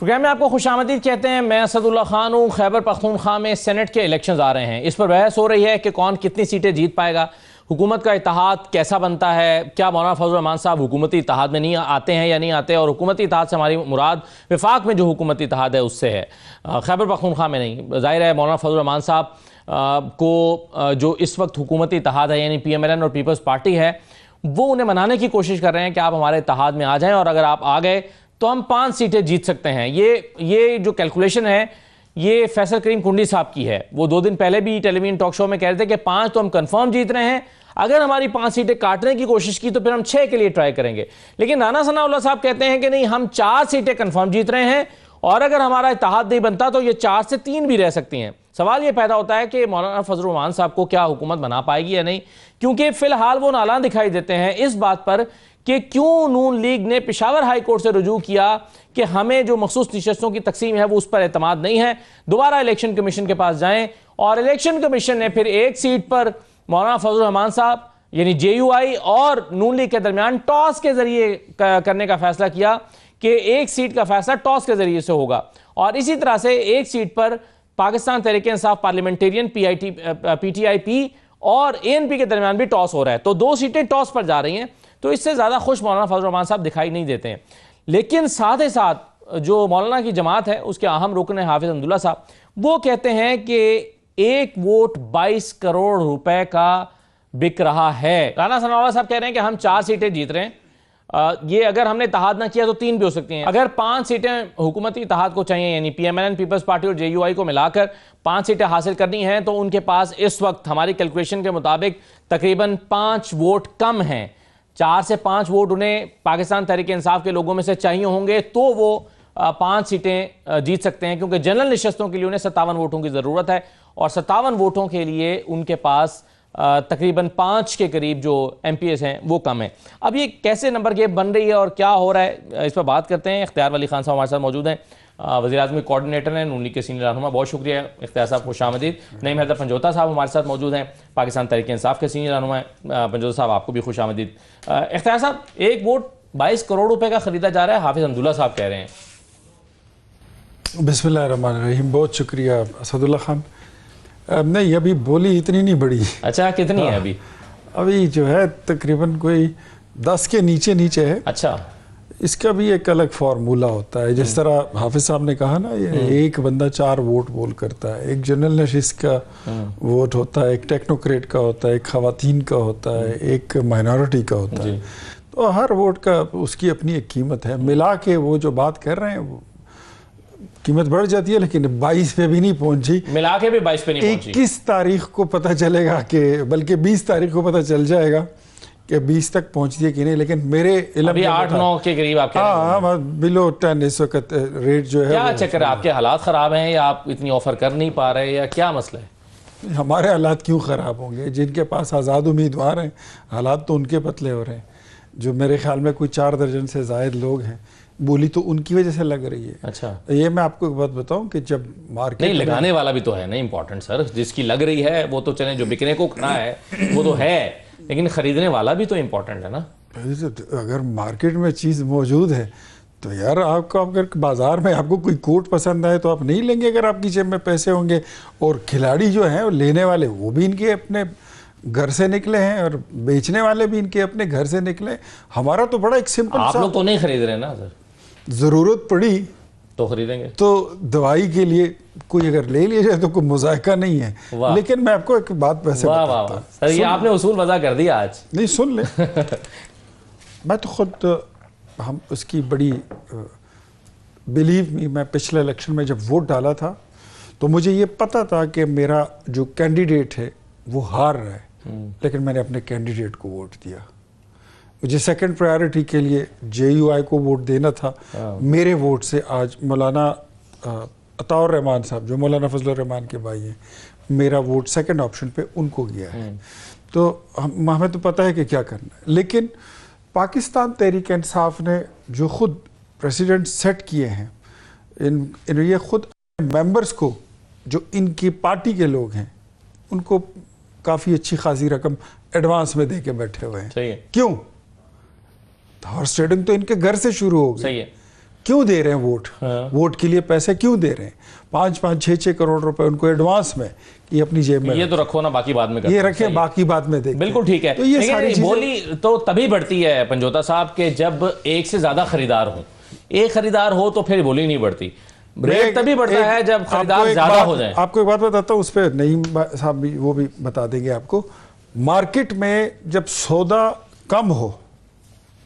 Programme में आपको खुशामदीद कहते हैं। मैं असदुल्ला खान हूँ। खैबर पख्तूनख्वा में सेनेट के इलेक्शंस आ रहे हैं। इस पर बहस हो रही है कि कौन कितनी सीटें जीत पाएगा, हुकूमत का इत्तेहाद कैसा बनता है, क्या मौलाना फजल रहमान साहब हुकूमती इत्तेहाद में नहीं आते हैं या नहीं आते, और हुकूमती इत्तेहाद से हमारी मुराद वफाक में जो हुकूमती इत्तेहाद है उससे है, खैबर पख्तूनख्वा में नहीं। ज़ाहिर है मौलाना फजल रहमान साहब को जो इस वक्त हुकूमती इत्तेहाद है यानी PMLN और पीपल्स पार्टी है, वो उन्हें मनाने की कोशिश कर रहे हैं कि आप हमारे इत्तेहाद में आ जाएं और अगर आप आ गए तो हम 5 सीटें जीत सकते हैं। ये जो कैलकुलेशन है ये फैसल करीम कुंडी साहब की है। वो 2 दिन पहले भी टेलीविजन टॉक शो में कह रहे थे कि 5 तो हम कंफर्म जीत रहे हैं, अगर हमारी 5 सीटें काटने की कोशिश की तो फिर हम 6 के लिए ट्राई करेंगे। लेकिन राना सनाउल्लाह साहब कहते हैं कि नहीं, हम 4 सीटें कंफर्म जीत रहे हैं और अगर हमारा इत्तेहाद नहीं बनता तो ये 4 से 3 भी रह सकती हैं। सवाल ये पैदा होता है कि मौलाना फजल रहमान साहब को क्या हुकूमत बना पाएगी या नहीं, क्योंकि फिलहाल वो नालान दिखाई देते हैं इस बात पर कि क्यों नून लीग ने पेशावर हाई कोर्ट से रुजू किया कि हमें जो मखसूस निशस्तों की तकसीम है वो उस पर एतमाद नहीं है, दोबारा इलेक्शन कमीशन के पास जाएं। और इलेक्शन कमीशन ने फिर एक सीट पर मौलाना फजल रहमान साहब यानी JUI और नून लीग के दरमियान टॉस के जरिए करने का फैसला किया कि एक सीट का फैसला टॉस के जरिए से होगा। और इसी तरह से एक सीट पर पाकिस्तान तहरीक इंसाफ पार्लियामेंटेरियन PTIP और ANP के दरमियान भी टॉस हो रहा है, तो 2 सीटें टॉस पर जा रही हैं। तो इससे ज़्यादा खुश मौलाना फजल रहमान साहब दिखाई नहीं देते हैं। लेकिन साथ ही साथ जो मौलाना की जमात है उसके अहम रुकन है हाफिज अब्दुल्ला साहब, वो कहते हैं कि एक वोट 22 करोड़ रुपए का बिक रहा है। राना सनाउल्लाह साहब कह रहे हैं कि हम 4 सीटें जीत रहे हैं, ये अगर हमने इत्तेहाद ना किया तो 3 भी हो सकती हैं। अगर 5 सीटें हुकूमती इत्तेहाद को चाहिए यानी PMLN पीपल्स पार्टी और JUI को मिलाकर 5 सीटें हासिल करनी हैं, तो उनके पास इस वक्त हमारी कैलकुलेशन के मुताबिक तकरीबन 5 वोट कम हैं। 4 से 5 वोट उन्हें पाकिस्तान तहरीक इंसाफ के लोगों में से चाहिए होंगे तो वो 5 सीटें जीत सकते हैं, क्योंकि जनरल निशस्तों के लिए उन्हें 57 वोटों की ज़रूरत है और 57 वोटों के लिए उनके पास तकरीबन 5 के करीब जो MPs हैं वो कम है। अब ये कैसे नंबर गेम बन रही है और क्या हो रहा है, इस पर बात करते हैं। इख्तियार वली खान साहब हमारे साथ मौजूद हैं, वज़ीर-ए-आज़म के कोऑर्डिनेटर हैं, नून लीग के सीनियर रहनुमा। बहुत शुक्रिया इख्तियार साहब, खुशामदीद। नईम हैदर पंजोता साहब हमारे साथ मौजूद हैं, पाकिस्तान तहरीक इंसाफ के सीनियर रहनुमा हैं। पंजोता साहब आपको भी खुशामदीद। इख्तियार साहब, एक वोट 22 करोड़ रुपए का खरीदा जा रहा है, हाफिज अब्दुल्ला साहब कह रहे हैं। बिस्मिल्लाहिर्रहमानिर्रहीम। बहुत शुक्रिया असदुल्ला खान। नहीं, अभी बोली इतनी नहीं बढ़ी। अच्छा, कितनी है अभी? अभी जो है तकरीबन कोई 10 के नीचे है। अच्छा, इसका भी एक अलग फार्मूला होता है। जिस तरह हाफिज साहब ने कहा ना, ये एक बंदा 4 वोट बोल करता है। एक जनरल नशिस्त का वोट होता है, एक टेक्नोक्रेट का होता है, एक खवातीन का होता है, एक माइनॉरिटी का होता है। तो हर वोट का उसकी अपनी एक कीमत है। मिला के वो जो बात कर रहे हैं वो कीमत बढ़ जाती है, लेकिन 22 पे भी नहीं पहुंची। मिला के भी 22 पे नहीं पहुंची। 21 तारीख को पता चलेगा कि, बल्कि 20 तारीख को पता चल जाएगा कि 20 तक पहुंचती है कि नहीं। लेकिन मेरे अभी 8-9 के करीब आपके, हाँ, बिलो 10 इस वक्त रेट जो है। क्या चक्कर है, आपके हालात खराब हैं या आप इतनी ऑफर कर नहीं पा रहे या क्या मसला है? हमारे हालात क्यों खराब होंगे? जिनके पास आज़ाद उम्मीदवार हैं हालात तो उनके पतले हो रहे हैं। जो मेरे ख्याल में कोई 4 दर्जन से ज़ायद लोग हैं, बोली तो उनकी वजह से लग रही है। अच्छा, ये मैं आपको एक बात बताऊं कि जब मार्केट नहीं, लगाने वाला भी तो है ना इम्पोर्टेंट सर। जिसकी लग रही है वो तो चले, जो बिकने को खड़ा है वो तो है, लेकिन खरीदने वाला भी तो इम्पोर्टेंट है ना। अगर मार्केट में चीज़ मौजूद है तो यार, आपको अगर बाजार में आपको कोई कोट पसंद आए तो आप नहीं लेंगे अगर आपकी जेब में पैसे होंगे। और खिलाड़ी जो हैं लेने वाले वो भी इनके अपने घर से निकले हैं और बेचने वाले भी इनके अपने घर से निकले। हमारा तो बड़ा एक सिंपल, आप लोग तो नहीं खरीद रहे ना सर? जरूरत पड़ी तो खरीदेंगे। तो दवाई के लिए कोई अगर ले लिया जाए तो कोई मुज़ायका नहीं है। लेकिन मैं आपको एक बात वैसे बताता हूं सर, ये आपने उसूल वज़ा कर दिया आज। नहीं, सुन ले। मैं तो खुद हम उसकी बड़ी बिलीव मी, मैं पिछले इलेक्शन में जब वोट डाला था तो मुझे ये पता था कि मेरा जो कैंडिडेट है वो हार रहा है, लेकिन मैंने अपने कैंडिडेट को वोट दिया। मुझे सेकंड प्रायोरिटी के लिए JUI को वोट देना था। मेरे वोट से आज मौलाना अताउर रहमान साहब, जो मौलाना फजल रहमान के भाई हैं, मेरा वोट सेकंड ऑप्शन पे उनको गया है। तो हमें तो पता है कि क्या करना है। लेकिन पाकिस्तान तहरीक इंसाफ ने जो खुद प्रेसिडेंट सेट किए हैं, ये खुद मेंबर्स को, जो इनकी पार्टी के लोग हैं, उनको काफ़ी अच्छी खासी रकम एडवांस में दे के बैठे हुए हैं। सही है। क्यों? हॉर्स ट्रेडिंग तो इनके घर से शुरू हो गई। सही है। क्यों दे रहे हैं वोट? हाँ। वोट के लिए पैसे क्यों दे रहे हैं? 5-5, 6-6 करोड़ रुपए उनको एडवांस में कि अपनी जेब में ये तो रखो ना, बाकी बाद में ये रखे, बाकी बाद में देखते बिल्कुल ठीक है। तो ये सारी बोली तो तभी बढ़ती है पंजोता साहब के जब एक से ज्यादा खरीदार हो। एक खरीदार हो तो फिर बोली नहीं बढ़ती। रेट तभी बढ़ता है जब खरीदार ज्यादा हो जाए। आपको एक बात बताता हूँ, उस पर नईम साहब भी वो भी बता देंगे आपको। मार्केट में जब सौदा कम हो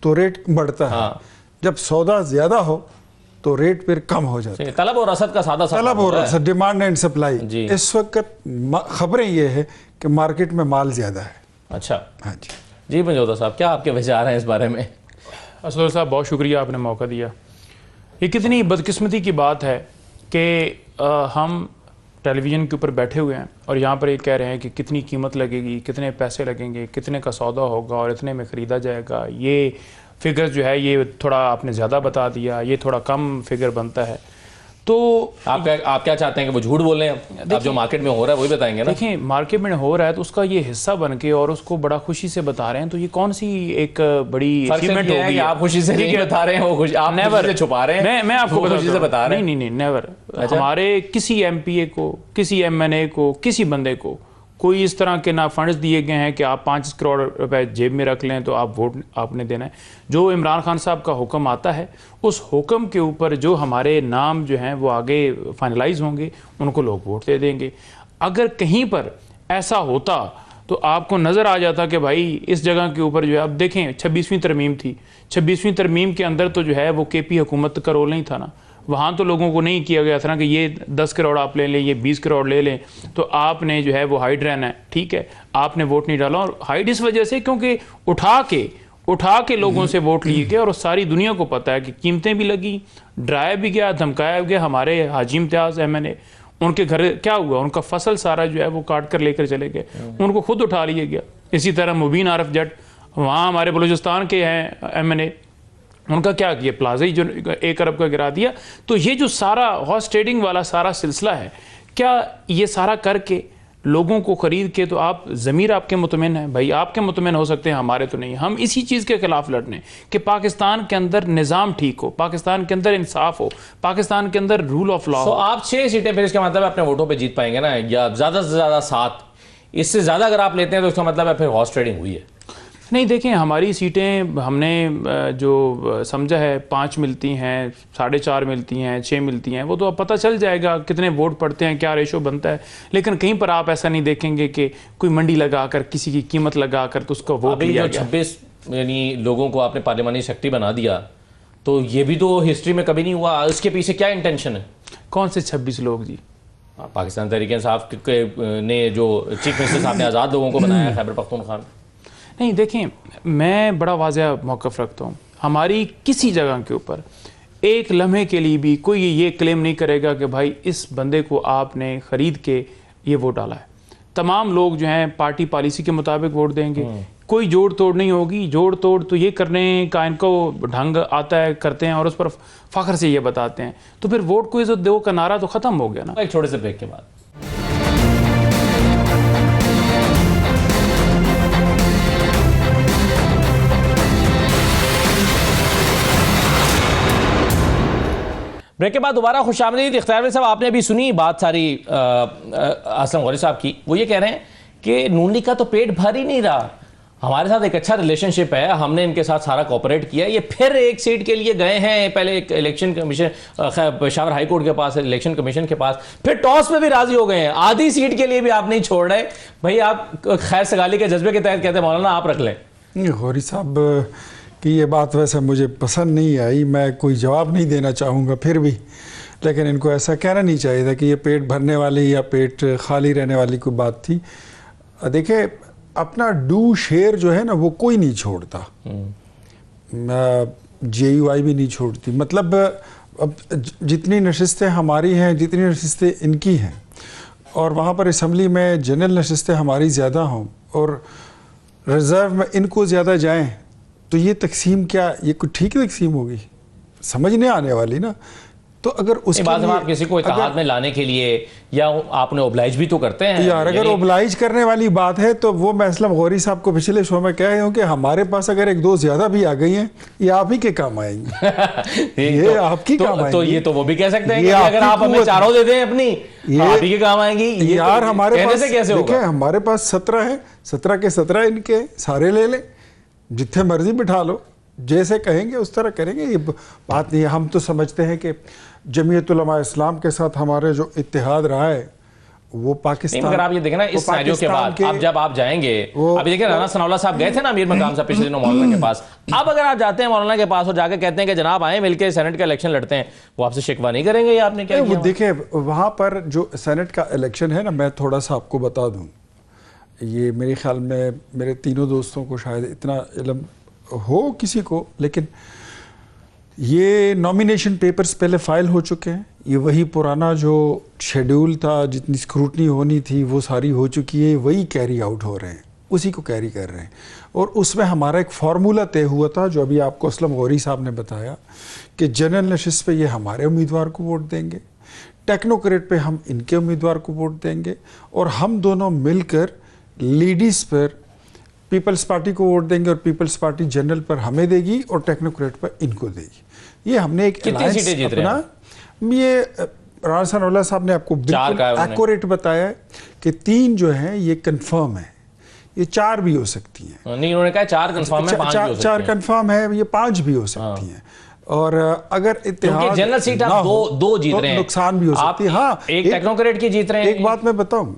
तो रेट बढ़ता है। हाँ। जब सौदा ज्यादा हो तो रेट फिर कम हो जाता है। तलब और रसद का सादा सा तलब और रसद, डिमांड एंड सप्लाई। इस वक्त खबरें ये है कि मार्केट में माल ज्यादा है। अच्छा, हाँ जी। जी पंजोता साहब, क्या आपके विचार हैं इस बारे में? असद साहब, बहुत शुक्रिया, आपने मौका दिया। ये कितनी बदकिस्मती की बात है कि हम टेलीविज़न के ऊपर बैठे हुए हैं और यहाँ पर ये कह रहे हैं कि कितनी कीमत लगेगी, कितने पैसे लगेंगे, कितने का सौदा होगा और इतने में ख़रीदा जाएगा। ये फिगर जो है ये थोड़ा आपने ज़्यादा बता दिया, ये थोड़ा कम फिगर बनता है। तो आप क्या चाहते हैं कि वो झूठ बोल रहे हैं? आप जो मार्केट में हो रहा है वही बताएंगे ना? देखिए, मार्केट में हो रहा है तो उसका ये हिस्सा बन के और उसको बड़ा खुशी से बता रहे हैं, तो ये कौन सी एक बड़ी अचीवमेंट होगी? है आप खुशी से नहीं बता रहे हैं, वो खुशी आप नेवर छुपा रहे हैं। मैं आपको खुशी से बता रहे हैं। नहीं, नेवर। हमारे किसी एमपीए को, किसी एमएनए को, किसी बंदे को कोई इस तरह के ना फंड्स दिए गए हैं कि आप 5 करोड़ रुपए जेब में रख लें तो आप वोट आपने देना है। जो इमरान खान साहब का हुक्म आता है, उस हुक्म के ऊपर जो हमारे नाम जो हैं वो आगे फाइनलाइज होंगे, उनको लोग वोट दे देंगे। अगर कहीं पर ऐसा होता तो आपको नज़र आ जाता कि भाई इस जगह के ऊपर जो है, अब देखें 26वीं तरमीम थी, 26वीं तरमीम के अंदर तो जो है वो केपी हुकूमत का रोल नहीं था ना। वहाँ तो लोगों को नहीं किया गया था ना कि ये 10 करोड़ आप ले लें, ये 20 करोड़ ले लें तो आपने जो है वो हाइड रहना है, ठीक है, आपने वोट नहीं डाला। और हाइड इस वजह से क्योंकि उठा के लोगों से वोट लिए गए और सारी दुनिया को पता है कि कीमतें भी लगी, डराया भी गया, धमकाया भी गया। हमारे हाजी इम्तियाज़ एमएनए, उनके घर क्या हुआ, उनका फसल सारा जो है वो काट कर लेकर चले गए, उनको खुद उठा लिया गया। इसी तरह मुबीन आरफ जट, वहाँ हमारे बलूचिस्तान के हैं एमएनए, उनका क्या किया, प्लाजा ही जो 1 अरब का गिरा दिया। तो ये जो सारा हॉर्स ट्रेडिंग वाला सारा सिलसिला है, क्या ये सारा करके लोगों को खरीद के, तो आप ज़मीर आपके मुतमिन है भाई, आपके मुतमिन हो सकते हैं, हमारे तो नहीं। हम इसी चीज़ के खिलाफ लड़ने कि पाकिस्तान के अंदर निज़ाम ठीक हो, पाकिस्तान के अंदर इंसाफ हो, पाकिस्तान के अंदर रूल ऑफ लॉ हो। आप 6 सीटें फिर इसका मतलब अपने वोटों पर जीत पाएंगे ना, या ज़्यादा से ज़्यादा 7? इससे ज़्यादा अगर आप लेते हैं तो इसका मतलब है फिर हॉर्स ट्रेडिंग हुई है। नहीं, देखें, हमारी सीटें हमने जो समझा है 5 मिलती हैं, 4.5 मिलती हैं, 6 मिलती हैं, वो तो अब पता चल जाएगा कितने वोट पड़ते हैं, क्या रेशो बनता है। लेकिन कहीं पर आप ऐसा नहीं देखेंगे कि कोई मंडी लगाकर किसी की कीमत लगाकर तो उसका वोट लिया गया। 26 यानी लोगों को आपने पार्लियामानी शक्ति बना दिया, तो ये भी तो हिस्ट्री में कभी नहीं हुआ। इसके पीछे क्या इंटेंशन है? कौन से 26 लोग जी? पाकिस्तान तहरीक इंसाफ ने जो चीफ मिनिस्टर साहब ने आज़ाद लोगों को बनाया खैबर पख्तूनख्वा। नहीं, देखें, मैं बड़ा वाज़ेह मौक़िफ़ रखता हूँ। हमारी किसी जगह के ऊपर एक लम्हे के लिए भी कोई ये क्लेम नहीं करेगा कि भाई इस बंदे को आपने ख़रीद के ये वोट डाला है। तमाम लोग जो हैं पार्टी पॉलिसी के मुताबिक वोट देंगे, कोई जोड़ तोड़ नहीं होगी। जोड़ तोड़ तो ये करने का इनको ढंग आता है, करते हैं और उस पर फ़ख्र से ये बताते हैं। तो फिर वोट को इज़्ज़त दो का नारा तो ख़त्म हो गया ना। एक छोटे से ब्रेक के बाद दोबारा खुशामदीद। इख्तियार साहब, आपने अभी सुनी बात सारी असलम गौरी साहब की। वो ये कह रहे हैं कि नून लीग का तो पेट भर ही नहीं रहा, हमारे साथ एक अच्छा रिलेशनशिप है, हमने इनके साथ सारा कोऑपरेट किया। ये फिर एक सीट के लिए गए हैं, पहले एक election commission Peshawar high court के पास, इलेक्शन कमीशन के पास, फिर टॉस में भी राजी हो गए हैं। आधी सीट के लिए भी आप नहीं छोड़ रहे भाई। आप खैर सगाली के जज्बे के तहत कहते हैं मौलाना आप रख लें। गौरी साहब कि ये बात वैसे मुझे पसंद नहीं आई, मैं कोई जवाब नहीं देना चाहूँगा फिर भी, लेकिन इनको ऐसा कहना नहीं चाहिए था कि ये पेट भरने वाली या पेट खाली रहने वाली कोई बात थी। देखिए, अपना डू शेयर जो है ना वो कोई नहीं छोड़ता, JUI भी नहीं छोड़ती। मतलब अब जितनी नशिस्तें हमारी हैं, जितनी नशिस्तें इनकी हैं, और वहाँ पर असम्बली में जनरल नशिस्तें हमारी ज़्यादा हों और रिज़र्व में इनको ज़्यादा जाएं, तो ये तकसीम क्या, ये कोई ठीक तकसीम होगी? समझ नहीं आने वाली ना। तो अगर उसके बाद लिए आप किसी को इत्तेहाद में लाने के लिए या आपने ओब्लाइज भी तो करते हैं यार, अगर ओब्लाइज करने वाली बात है तो वो मैं असलम गौरी साहब को पिछले शो में कह रहा हूँ कि हमारे पास अगर एक दो ज्यादा भी आ गई हैं, ये आप ही के काम आएंगी। ये आपकी काम आएंगी। तो ये तो वो भी कह सकते हैं कि अगर आप हमें चारों दे दें अपनी, आप ही के काम आएंगी। यार हमारे पास कैसे होगा? हमारे पास 17 है, 17 के 17 इनके, सारे ले लें, जितने मर्जी बिठा लो, जैसे कहेंगे उस तरह करेंगे। ये बात नहीं है। हम तो समझते हैं कि जमीयत उलमा इस्लाम के साथ हमारे जो इत्तेहाद रहा है वो पाकिस्तान। मगर आप ये देखें ना, इस सिनेरियो के बाद अब जब आप जाएंगे, अभी देखिए राना सनाउल्लाह साहब गए थे ना अमीर मकाम साहब पिछले दिनों मौलाना के पास। अब अगर आप जाते हैं मौलाना के पास और जाके कहते हैं कि जनाब आए मिलके सेनेट का इलेक्शन लड़ते हैं, वो आपसे शिकवा नहीं करेंगे? ये आपने क्या किया? देखिए वहाँ पर जो सेनेट का इलेक्शन है ना, मैं थोड़ा सा आपको बता दूँ, ये मेरे ख्याल में मेरे तीनों दोस्तों को शायद इतना इल्म हो किसी को, लेकिन ये नॉमिनेशन पेपर्स पहले फाइल हो चुके हैं। ये वही पुराना जो शेड्यूल था, जितनी स्क्रूटनी होनी थी वो सारी हो चुकी है, वही कैरी आउट हो रहे हैं, उसी को कैरी कर रहे हैं। और उसमें हमारा एक फार्मूला तय हुआ था, जो अभी आपको असलम गौरी साहब ने बताया कि जनरल नशिस्त पे ये हमारे उम्मीदवार को वोट देंगे, टेक्नोक्रेट पे हम इनके उम्मीदवार को वोट देंगे, और हम दोनों मिलकर लेडीज़ पर पीपल्स पार्टी को वोट देंगे, और पीपल्स पार्टी जनरल पर हमें देगी और टेक्नोक्रेट पर इनको देगी। ये हमने एक कितनी सीटें जीत रहे हैं? ये राना सनाउल्लाह साहब ने आपको बिल्कुल एक्यूरेट बताया है कि 3 जो हैं ये कंफर्म है, ये 4 भी हो सकती हैं। नहीं, उन्होंने कहा 4 कंफर्म है, 5 भी हो सकती हैं। 4 कंफर्म है, ये 5 भी हो सकती हैं। और अगर इत्तेहाद जनरल सीट आप दो जीत रहे हैं, नुकसान भी हो सकती है। हाँ, एक टेक्नोक्रेट की जीत रहे हैं। एक बात मैं बताऊं,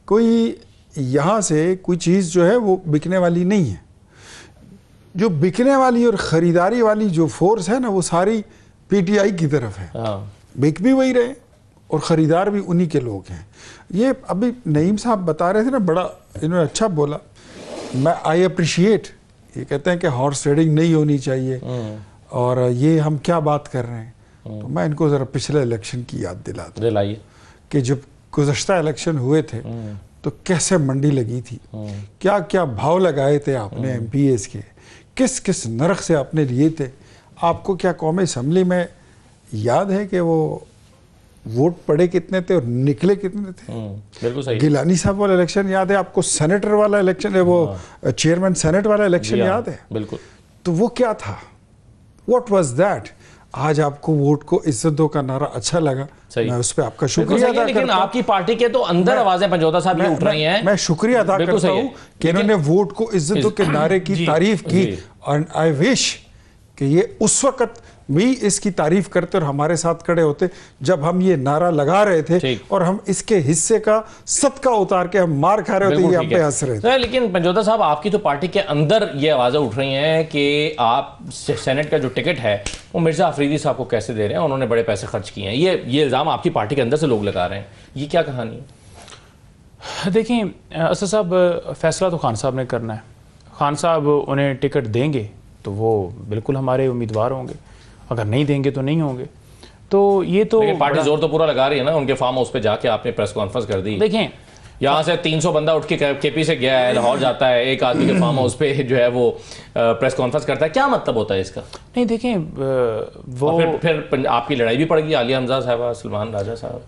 कोई यहाँ से कोई चीज़ जो है वो बिकने वाली नहीं है। जो बिकने वाली और ख़रीदारी वाली जो फोर्स है ना, वो सारी पीटीआई की तरफ है। बिक भी वही रहे और ख़रीदार भी उन्हीं के लोग हैं। ये अभी नईम साहब बता रहे थे ना, बड़ा इन्होंने अच्छा बोला, मैं आई अप्रिशिएट। ये कहते हैं कि हॉर्स ट्रेडिंग नहीं होनी चाहिए, और ये हम क्या बात कर रहे हैं। तो मैं इनको ज़रा पिछले इलेक्शन की याद दिलाइए कि जब गुज़श्ता इलेक्शन हुए थे तो कैसे मंडी लगी थी, क्या क्या भाव लगाए थे आपने एमपीएस के, किस किस नरख से आपने लिए थे। आपको क्या कौमी असम्बली में याद है कि वो वोट पड़े कितने थे और निकले कितने थे? बिल्कुल सही। गिलानी साहब वाला इलेक्शन याद है आपको? सेनेटर वाला इलेक्शन है, वो चेयरमैन सेनेट वाला इलेक्शन याद है? बिल्कुल। तो वो क्या था? What was that? आज आपको वोट को इज्जत दो का नारा अच्छा लगा, मैं उस पर आपका शुक्रिया अदा करता हूं। लेकिन आपकी पार्टी के तो अंदर आवाजें पंजोता साहब ये उठ रही हैं। मैं शुक्रिया अदा करता हूं कि इन्होंने वोट को इज्जत दो के नारे की तारीफ की, और आई विश कि ये उस वक्त भी इसकी तारीफ करते और हमारे साथ खड़े होते जब हम ये नारा लगा रहे थे, और हम इसके हिस्से का सदका उतार के हम मार खा रहे होते, ये हम पे हंस रहे थे। लेकिन पंजोता साहब, आपकी तो पार्टी के अंदर ये आवाजें उठ रही हैं कि आप सेनेट का जो टिकट है वो मिर्जा अफरीदी साहब को कैसे दे रहे हैं, उन्होंने बड़े पैसे खर्च किए हैं। ये इल्जाम आपकी पार्टी के अंदर से लोग लगा रहे हैं, ये क्या कहानी है? देखिए असद साहब, फैसला तो खान साहब ने करना है। खान साहब उन्हें टिकट देंगे तो वो बिल्कुल हमारे उम्मीदवार होंगे, अगर नहीं देंगे तो नहीं होंगे। तो ये तो पार्टी जोर तो पूरा लगा रही है ना। उनके फार्म हाउस पे जाके आपने प्रेस कॉन्फ्रेंस कर दी। देखें, यहाँ से 300 बंदा उठ के केपी से गया है, लाहौर जाता है, एक आदमी के फार्म हाउस पे जो है वो प्रेस कॉन्फ्रेंस करता है, क्या मतलब होता है इसका? नहीं देखें, वो फिर आपकी लड़ाई भी पड़ गई आलिया हमजा साहब, सलमान राजा साहब,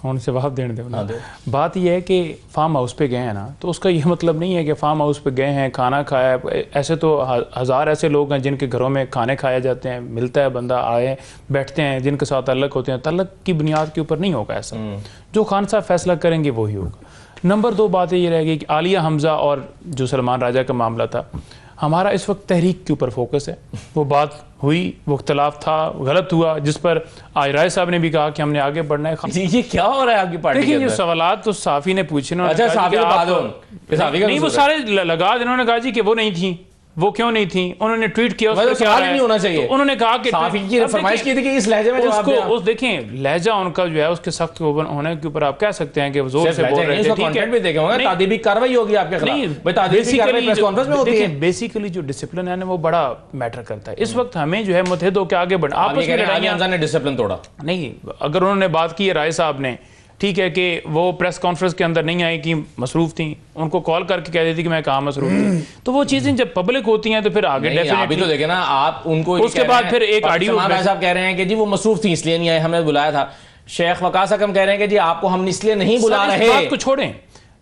उनसे जवाब देने दे। बात यह है कि फार्म हाउस पे गए हैं ना, तो उसका यह मतलब नहीं है कि फार्म हाउस पे गए हैं, खाना खाया। ऐसे तो 1000 ऐसे लोग हैं जिनके घरों में खाने खाए जाते हैं, मिलता है बंदा, आए बैठते हैं, जिनके साथ तल्लक होते हैं। तल्लक की बुनियाद के ऊपर नहीं होगा ऐसा। जो खान साहब फैसला करेंगे वही होगा। नंबर 2 बात ये रहेगी कि आलिया हमजा और जो सलमान राजा का मामला था, हमारा इस वक्त तहरीक के ऊपर फोकस है। वो बात हुई, वो इख्तलाफ था, गलत हुआ, जिस पर आयराय साहब ने भी कहा कि हमने आगे बढ़ना है। ये क्या हो रहा है आपकी पार्टी के अंदर? ये सवालात तो साफी ने पूछे ना। अच्छा, साफी नहीं, वो सारे लगा इन्होंने कहा जी कि वो नहीं थी, वो क्यों नहीं थी। उन्होंने ट्वीट किया, नहीं होना चाहिए। तो उन्होंने कहा कि साफी की फरमाइश की थी कि इस लहजे में जवाब दें। उस देखें लहजा उनका जो है उसके सख्त होने के ऊपर आप कह सकते हैं कि वो जोर से बोल रहे थे। ठीक है, भी देखे होंगे, तादीबी कार्रवाई होगी आपके खिलाफ। बेसिकली जो डिसिप्लिन है ना, वो बड़ा मैटर करता है। इस वक्त हमें जो है मुतहद होकर आगे बढ़ना। आपस में लड़ाइयां, ने डिसिप्लिन तोड़ा नहीं। अगर उन्होंने बात की है राय साहब ने ठीक है कि वो प्रेस कॉन्फ्रेंस के अंदर नहीं आई कि मसरूफ थी, उनको कॉल करके कह देती कि मैं कहाँ मसरूफ थी। तो वो चीज़ें जब पब्लिक होती हैं तो फिर आगे अभी तो देखे ना आप उनको, उसके बाद फिर एक ऑडियो साहब कह रहे हैं कि जी वो मसरूफ थी इसलिए नहीं आए, हमने बुलाया था। शेख वकास हकम कह रहे हैं कि जी आपको हम इसलिए नहीं बुला रहे, बात को छोड़ें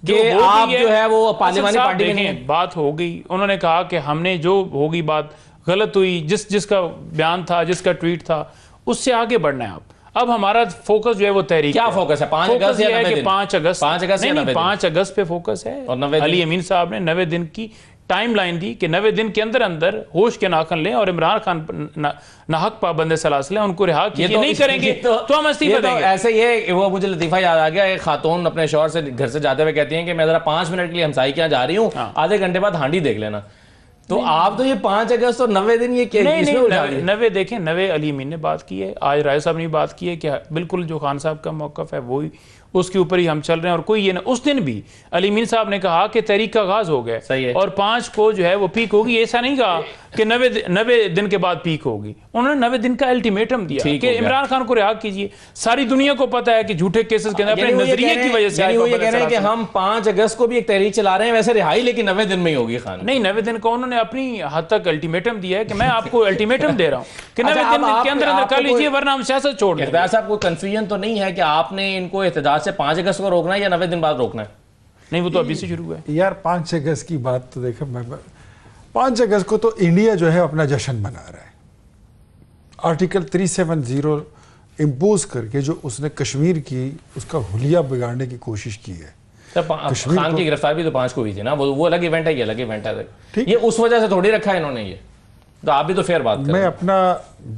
कि आप जो है वो पार्लियामानी पार्टी में बात हो गई। उन्होंने कहा कि हमने जो होगी बात गलत हुई, जिसका बयान था, जिसका ट्वीट था, उससे आगे बढ़ना है। अब हमारा फोकस जो है वो तहरीक, क्या फोकस है? 5 अगस्त या 90 दिन? 5 अगस्त 5 अगस्त पे फोकस है। और 90 अली अमीन साहब ने 90 दिन की टाइम लाइन दी कि 90 दिन के अंदर अंदर होश के नाखन लें और इमरान खान नाहक पाबंद सलासिल उनको रिहा किए। नहीं करेंगे तो हम इस्तीफा देंगे। ऐसे ये वो मुझे लतीफा याद आ गया, एक खातून अपने शौहर से घर से जाते हुए कहती हैं कि मैं जरा 5 मिनट के लिए हमसाई के यहाँ जा रही हूँ, आधे घंटे बाद हांडी देख लेना। तो आप तो ये 5 अगस्त और 90 दिन ये नहीं 90 देखें, 90 अली अमीन ने बात की है, आज राय साहब ने बात की है कि बिल्कुल जो खान साहब का मौक़िफ़ है वही, उसके ऊपर ही हम चल रहे हैं। और कोई ये ना, उस दिन भी अली अमीन साहब ने कहा कि तहरीक का आगाज हो गया और 5 को जो है वो पीक होगी। ऐसा नहीं कहा कि 90 दिन के बाद पीक होगी। उन्होंने 90 दिन का अल्टीमेटम दिया कि इमरान खान को रिहा कीजिए। सारी दुनिया को पता है कि झूठे केसेस के अंदर अपने नजरिए की वजह से ये कह रहे हैं कि हम 5 अगस्त को भी एक तहरीक चला रहे हैं वैसे रिहाई लेकिन 90 दिन में ही होगी। खान नहीं, 90 दिन को उन्होंने अपनी हद तक अल्टीमेटम दिया है कि मैं आपको अल्टीमेटम दे रहा हूँ कि 90 दिन के अंदर कर लीजिए वरना हम सियासत छोड़ देंगे। इरफान साहब को कंफ्यूजन तो नहीं है कि आपने इनको एहतजाज से 5 अगस्त को रोकना है या 90 दिन बाद रोकना है? नहीं, वो तो अभी से शुरू हुआ है यार। 5 अगस्त की बात तो देखो, मैं 5 अगस्त को तो इंडिया जो है अपना जश्न मना रहा है। आर्टिकल 370 इम्पोज करके जो उसने कश्मीर की उसका हुलिया बिगाड़ने की कोशिश की है। खान की गिरफ्तारी भी तो 5 को हुई थी ना, वो अलग इवेंट है, ये अलग इवेंट है। ये उस वजह से थोड़ी रखा है इन्होंने ये, तो आप भी तो फेयर बात करें। मैं अपना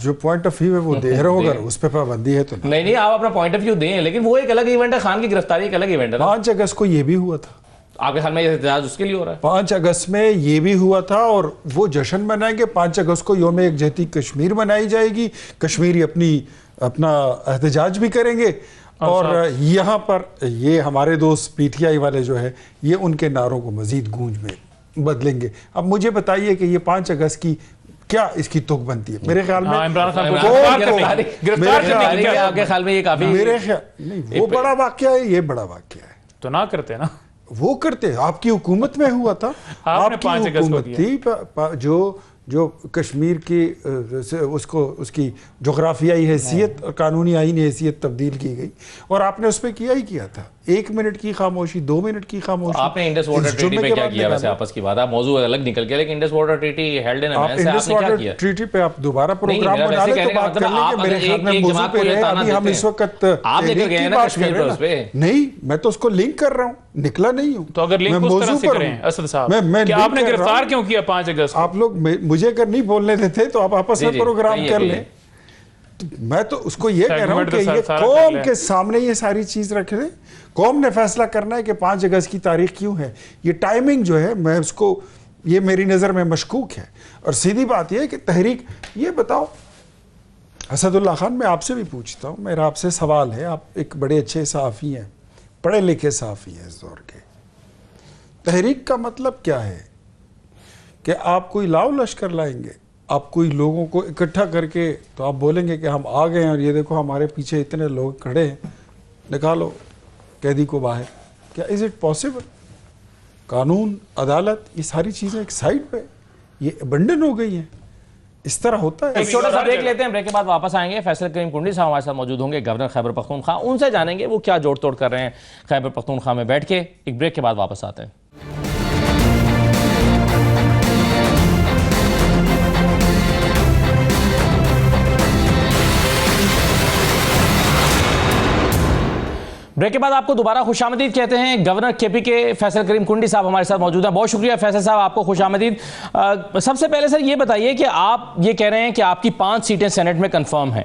जो पॉइंट ऑफ व्यू है वो दे रहा हूँ, अगर उस पर पाबंदी है तो नहीं आप अपना पॉइंट ऑफ व्यू दें, लेकिन वो एक अलग इवेंट है, खान की गिरफ्तारी एक अलग इवेंट है। 5 अगस्त को ये भी हुआ था, आपके ख्याल में ये एहतजाज उसके लिए हो रहा है? 5 अगस्त में ये भी हुआ था और वो जश्न मनाएंगे। 5 अगस्त को यौम यकजहती कश्मीर मनाई जाएगी, कश्मीरी अपना एहतजाज भी करेंगे। और यहाँ पर ये हमारे दोस्त पीटीआई वाले जो है ये उनके नारों को मजीद गूंज में बदलेंगे। अब मुझे बताइए कि ये 5 अगस्त की क्या इसकी तुक बनती है? मेरे ख्याल में इमरान खान को आपके ख्याल में ये काफी, मेरे ख्याल नहीं, वो बड़ा वाकया है, ये बड़ा वाकया है तो ना करते ना, वो करते। आपकी हुकूमत में हुआ था, आपकी हुकूमत थी जो कश्मीर की उसकी जोग्राफियाई हैसियत और कानूनी आईनी हैसियत तब्दील की गई और आपने उस पर किया ही किया था। 1 मिनट की खामोशी, 2 मिनट की खामोशी। आपने इंडस वाटर ट्रीटी पे क्या किया? वैसे आपस की बात, आप मौजू अलग निकल गया, लेकिन Indus water treaty held in अमेंस से आपने क्या किया? ट्रीटी पे आप दोबारा प्रोग्राम बना ले तो बात कर लेंगे। मेरे ख्याल में मौजू पे रहे, अभी हम इस वक्त आप लेकर गए ना कश्मीर पे, उस पे नहीं, मैं तो उसको लिंक कर रहा हूँ, निकला नहीं हूँ। तो अगर लिंक उस तरह से करें असद साहब कि आपने गिरफ्तार क्यों किया 5 अगस्त? आप लोग मुझे अगर नहीं बोलने देते तो आप आपस में प्रोग्राम कर लें। मैं तो उसको ये कह रहा हूँ कि ये कौम के सामने ये सारी चीज रख दें। कौम ने फैसला करना है कि 5 अगस्त की तारीख क्यों है। ये टाइमिंग जो है, मैं उसको, ये मेरी नज़र में मशकूक है। और सीधी बात यह है कि तहरीक, ये बताओ असदुल्ला खान, मैं आपसे भी पूछता हूँ, मेरा आपसे सवाल है, आप एक बड़े अच्छे सहाफ़ी हैं, पढ़े लिखे सहाफ़ी हैं इस दौर के। तहरीक का मतलब क्या है? कि आप कोई लाव लश्कर लाएंगे, आप कोई लोगों को इकट्ठा करके तो आप बोलेंगे कि हम आ गए हैं और ये देखो हमारे पीछे इतने लोग खड़े हैं, निकालो कैदी को बाहर। क्या इज़ इट पॉसिबल? कानून, अदालत, ये सारी चीज़ें एक साइड पे ये अबंडन हो गई हैं। इस तरह होता है। एक छोटा सा ब्रेक लेते हैं, ब्रेक के बाद वापस आएंगे। फैसल करीम कुंडी साहब हमारे साथ मौजूद होंगे, गवर्नर खैबर पख्तूनख्वा, उनसे जानेंगे वो क्या जोड़ तोड़ कर रहे हैं खैबर पख्तूनख्वा में बैठ के। एक ब्रेक के बाद वापस आते हैं। ब्रेक के बाद आपको दोबारा खुशामदीद कहते हैं। गवर्नर केपी के फैसल करीम कुंडी साहब हमारे साथ मौजूद हैं। बहुत शुक्रिया फैसल साहब, आपको खुशामदीद। सबसे पहले सर ये बताइए कि आप ये कह रहे हैं कि आपकी 5 सीटें सेनेट में कंफर्म हैं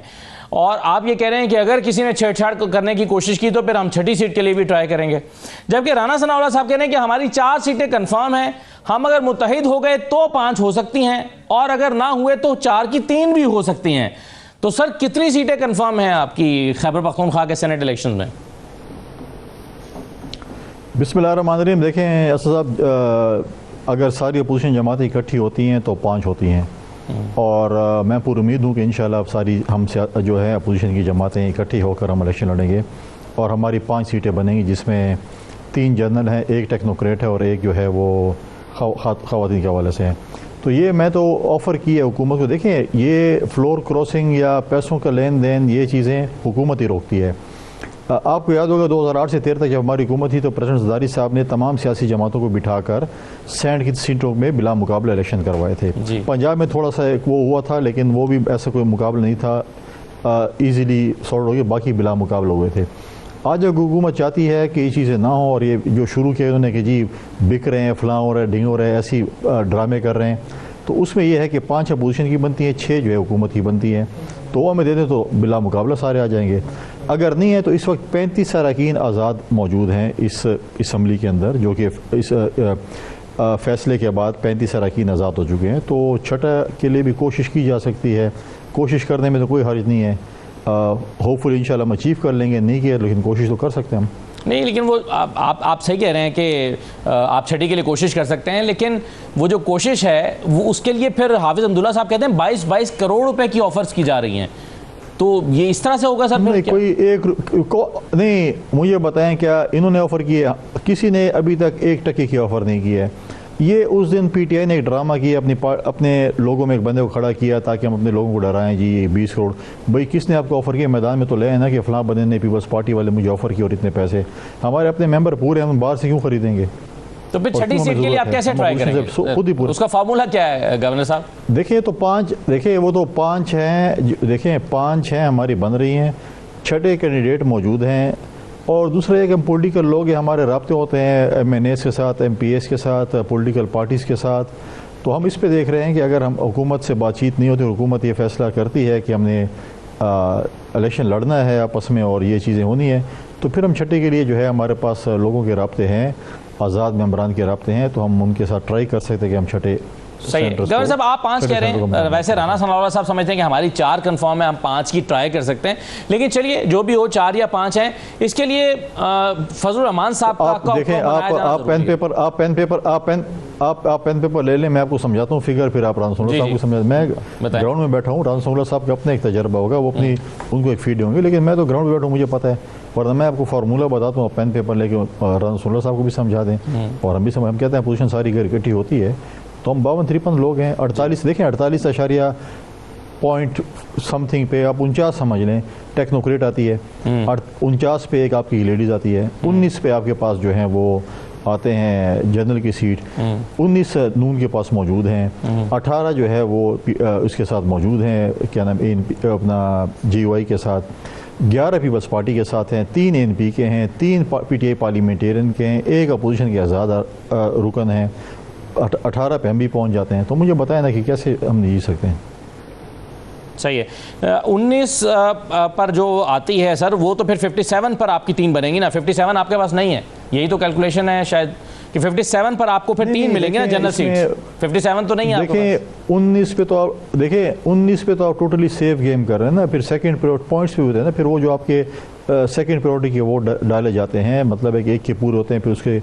और आप ये कह रहे हैं कि अगर किसी ने छेड़छाड़ करने की कोशिश की तो फिर हम 6ठी सीट के लिए भी ट्राई करेंगे, जबकि राना सनाउल्लाह साहब कह रहे हैं कि हमारी 4 सीटें कंफर्म हैं, हम अगर मुत्तहिद हो गए तो 5 हो सकती हैं और अगर ना हुए तो 4 की 3 भी हो सकती हैं। तो सर कितनी सीटें कंफर्म हैं आपकी खैबर पख्तूनख्वा के सेनेट इलेक्शन में? बिस्मिल्लाहिर्रहमानिर्रहीम। देखें असद साहब, अगर सारी अपोजिशन जमातें इकट्ठी होती हैं तो 5 होती हैं और मैं पूरी उम्मीद हूँ कि इंशाल्लाह सारी हम जो है अपोजिशन की जमातें इकट्ठी होकर हम इलेक्शन लड़ेंगे और हमारी 5 सीटें बनेंगी, जिसमें 3 जनरल हैं, 1 टेक्नोक्रेट है और 1 जो है वो ख़वातीन के हवाले से है। तो ये मैं तो ऑफ़र की है हुकूमत को। देखें, ये फ्लोर क्रॉसिंग या पैसों का लेन देन ये चीज़ें हुकूमत ही रोकती है। आपको याद होगा 2008 से 13 तक जब हमारी हुकूमत थी तो प्रेसिडेंट ज़रदारी साहब ने तमाम सियासी जमातों को बिठाकर सेनेट की सीटों में बिला मुकाबला इलेक्शन करवाए थे। पंजाब में थोड़ा सा वो हुआ था, लेकिन वो भी ऐसा कोई मुकाबला नहीं था, ईज़िली सॉल्व हो गया, बाकी बिला मुकाबला हुए थे। आज अगर हुकूमत चाहती है कि ये चीज़ें ना हो और ये जो शुरू किया उन्होंने कि जी बिक रहे हैं, फलां हो रहा है, ढिंग हो रहा है, ऐसी ड्रामे कर रहे हैं, तो उसमें यह है कि 5 अपोजिशन की बनती हैं, 6 जो है हुकूमत की बनती हैं। तो वो हमें दे दें तो बिला मुकाबला सारे आ जाएंगे। अगर नहीं है तो इस वक्त 35 अरकान आज़ाद मौजूद हैं इस असम्बली के अंदर, जो कि इस फ़ैसले के बाद 35 अरकान आज़ाद हो चुके हैं। तो छठा के लिए भी कोशिश की जा सकती है, कोशिश करने में तो कोई हर्ज नहीं है। होपफुली इंशाल्लाह हम अचीव कर लेंगे, नहीं किया लेकिन कोशिश तो कर सकते हैं हम। नहीं, लेकिन वो आप सही कह रहे हैं कि आप छठी के लिए कोशिश कर सकते हैं, लेकिन वो जो कोशिश है वो उसके लिए फिर हाफिज़ अब्दुल्ला साहब कहते हैं 22 करोड़ रुपए की ऑफर्स की जा रही हैं। तो ये इस तरह से होगा सर? नहीं, कोई एक नहीं, मुझे बताएं क्या इन्होंने ऑफ़र किया? किसी ने अभी तक 1 टके की ऑफ़र नहीं की है। ये उस दिन पीटीआई ने एक ड्रामा किया, अपने लोगों में एक बंदे को खड़ा किया ताकि हम अपने लोगों को डराएं, जी ये 20 करोड़। भाई किसने आपको ऑफ़र किया? मैदान में तो ले आए ना कि फ़लाँ बंदे ने पीपल्स पार्टी वाले मुझे ऑफ़र किया और इतने पैसे। हमारे अपने मेंबर पूरे, हम बाहर से क्यों खरीदेंगे? तो फिर छठी सीट के लिए आप कैसे ट्राई करेंगे? खुद ही पूरा उसका फार्मूला क्या है गवर्नर साहब? देखिए तो 5, देखिए वो तो 5 हैं, देखें 5 हैं हमारी बन रही हैं, छठे कैंडिडेट मौजूद हैं। और दूसरा एक हम पॉलिटिकल लोग हैं, हमारे राब्ते होते हैं MNAs के साथ, MPs के साथ, पॉलिटिकल पार्टीज़ के साथ। तो हम इस पे देख रहे हैं कि अगर हम हुकूमत से बातचीत नहीं होती, हुकूमत ये फ़ैसला करती है कि हमने इलेक्शन लड़ना है आपस में और ये चीज़ें होनी है, तो फिर हम छठे के लिए जो है हमारे पास लोगों के राब्ते हैं, आज़ाद मेंबरान के राब्ते हैं, तो हम उनके साथ ट्राई कर सकते हैं कि हम छठे। सही है गवर्नर साहब, आप 5 कह रहे हैं, वैसे राना सनाउल्लाह साहब समझते हैं कि हमारी 4 कंफर्म है, हम 5 की ट्राई कर सकते हैं। लेकिन चलिए जो भी हो, 4 या 5 हैं, इसके लिए फजलुर रहमान साहब का देखें, आप पेन पेपर ले लें, मैं आपको समझाता हूँ फिगर, फिर आप राना सनाउल्लाह साहब को समझा। मैं ग्राउंड में बैठा हूँ, राना सनाउल्लाह साहब का अपना एक तजर्बा होगा, वो अपनी उनको एक फीड होंगे, लेकिन मैं तो ग्राउंड में बैठा हूँ, मुझे पता है। वरना मैं आपको फार्मूला बताता हूँ, पेन पेपर लेके राना सनाउल्लाह साहब को भी समझा दें और हम भी हम कहते हैं पोजीशन सारी घर इकट्ठी होती है तो हम 52-53 लोग हैं। 48 देखें, 48 समथिंग पे आप 49 समझ लें, टेक्नोक्रेट आती है। 49 पे एक आपकी लेडीज़ आती है। 19 पे आपके पास जो है वो आते हैं जनरल की सीट। 19 नून के पास मौजूद हैं। 18 जो है वो उसके साथ मौजूद हैं, क्या नाम, अपना GY के साथ। 11 पीपल्स पार्टी के साथ हैं, 3 NP के हैं, 3 PTI पार्लियामेंटेरियन के हैं, 1 अपोजिशन के आज़ाद रुकन हैं। 18 पे हम भी पहुंच जाते हैं। तो मुझे बताएं ना कि कैसे हम जी सकते हैं। सही है। 19 पर जो आती है सर, वो तो फिर 57 पर आपकी 3 बनेंगी ना? 57 आपके पास नहीं है, यही तो कैलकुलेशन है शायद कि 57 पर आपको फिर 3 मिलेंगे ना जनरल सीट। 57 तो नहीं है आपके पास। 19 पे तो आप देखिए, 19 पे तो आप टोटली सेफ गेम कर रहे हैं ना। फिर सेकंड प्रायोरिटी पॉइंट्स भी होते हैं ना, फिर वो जो आपके सेकंड प्रायोरिटी के वोट डाले जाते हैं, मतलब एक के पूरे होते हैं, फिर उसके